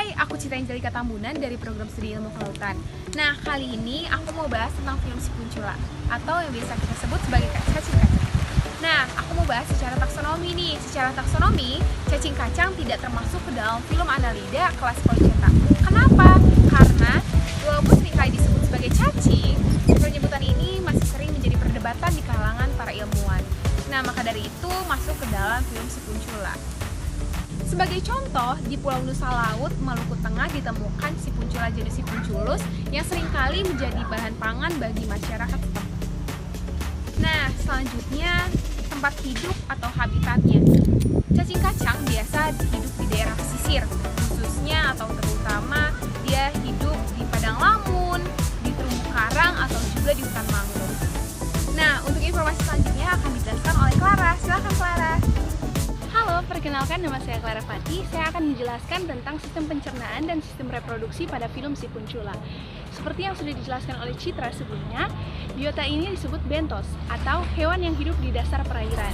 Hai, aku Cita Angelika Tambunan dari program studi ilmu kelautan. Nah, kali ini aku mau bahas tentang film Si Kuncula, atau yang biasa kita sebut sebagai cacing kacang. Nah, aku mau bahas secara taksonomi nih. Secara taksonomi, cacing kacang tidak termasuk ke dalam film Annelida kelas Poinsettia. Kenapa? Karena walaupun seringkali disebut sebagai cacing, penyebutan ini masih sering menjadi perdebatan di kalangan para ilmuwan. Nah, maka dari itu masuk ke dalam film Si Kuncula. Sebagai contoh, di Pulau Nusa Laut, Maluku Tengah ditemukan si Kuncula jenis Sipunculus yang seringkali menjadi bahan pangan bagi masyarakat setempat. Nah, selanjutnya tempat hidup atau habitatnya. Cacing kacang biasa hidup di daerah pesisir, khususnya atau terutama dia hidup di padang lamun, di terumbu karang atau juga di hutan mangrove. Nah, untuk informasi selanjutnya akan dijelaskan oleh Clara. Silakan Clara. Halo, perkenalkan nama saya Clara Fati. Saya akan menjelaskan tentang sistem pencernaan dan sistem reproduksi pada film Si Kuncula. Seperti yang sudah dijelaskan oleh Citra sebelumnya, biota ini disebut bentos atau hewan yang hidup di dasar perairan.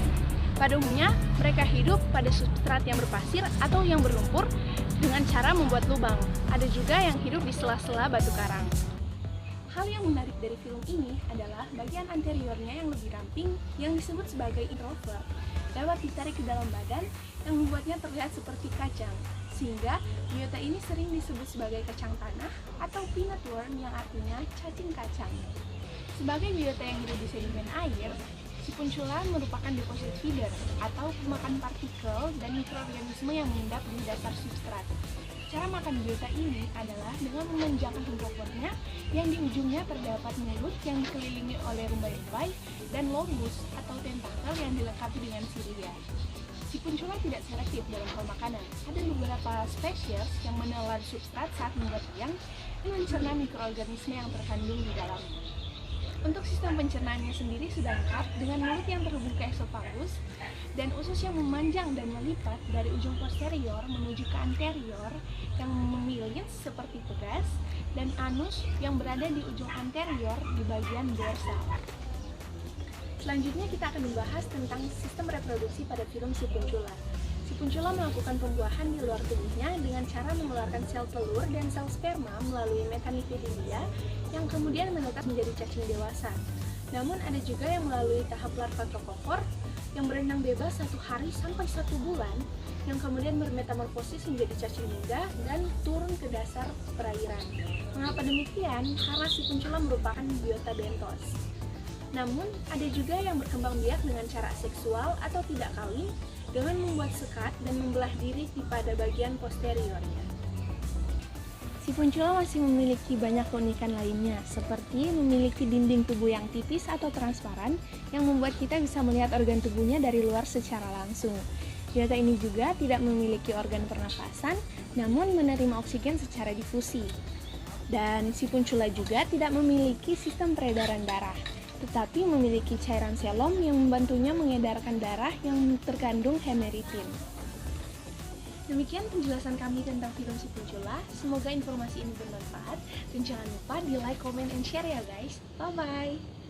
Pada umumnya, mereka hidup pada substrat yang berpasir atau yang berlumpur dengan cara membuat lubang. Ada juga yang hidup di sela-sela batu karang. Hal yang menarik dari film ini adalah bagian anteriornya yang lebih ramping yang disebut sebagai introvert dapat ditarik ke dalam badan yang membuatnya terlihat seperti kacang, sehingga biota ini sering disebut sebagai kacang tanah atau peanut worm yang artinya cacing kacang. Sebagai biota yang hidup di sedimen air, si Kuncula merupakan deposit feeder atau pemakan partikel dan mikroorganisme yang mengendap di dasar substrat. Cara makan biota ini adalah dengan memanjangkan hidropornya yang di ujungnya terdapat mulut yang dikelilingi oleh rumbai-rumbai dan lobus atau tentakel yang dilengkapi dengan silia. Si Kuncula tidak selektif dalam hal makanan. Ada beberapa spesies yang menelan substrat saat membuat biang dan mencerna mikroorganisme yang terkandung di dalamnya. Untuk sistem pencernaannya sendiri sudah lengkap dengan mulut yang terhubung ke esophagus dan usus yang memanjang dan melipat dari ujung posterior menuju ke anterior yang memilih seperti pegas dan anus yang berada di ujung anterior di bagian dorsal. Selanjutnya kita akan membahas tentang sistem reproduksi pada film Si Kuncula. Si Kuncula melakukan pembuahan di luar tubuhnya dengan cara mengeluarkan sel telur dan sel sperma melalui metaniphilia yang kemudian menetas menjadi cacing dewasa. Namun ada juga yang melalui tahap larva tropokor yang berenang bebas 1 hari sampai 1 bulan yang kemudian bermetamorfosis menjadi cacing muda dan turun ke dasar perairan. Mengapa demikian? Karena si Kuncula merupakan biota bentos. Namun ada juga yang berkembang biak dengan cara seksual atau tidak kawin dengan membuat sekat dan membelah diri pada bagian posteriornya. Si Kuncula masih memiliki banyak keunikan lainnya, seperti memiliki dinding tubuh yang tipis atau transparan yang membuat kita bisa melihat organ tubuhnya dari luar secara langsung. Biota ini juga tidak memiliki organ pernafasan, namun menerima oksigen secara difusi. Dan si Kuncula juga tidak memiliki sistem peredaran darah, tetapi memiliki cairan selom yang membantunya mengedarkan darah yang terkandung hemeritin. Demikian penjelasan kami tentang film Si Kuncula. Semoga informasi ini bermanfaat dan jangan lupa di like, comment, and share ya guys. Bye bye.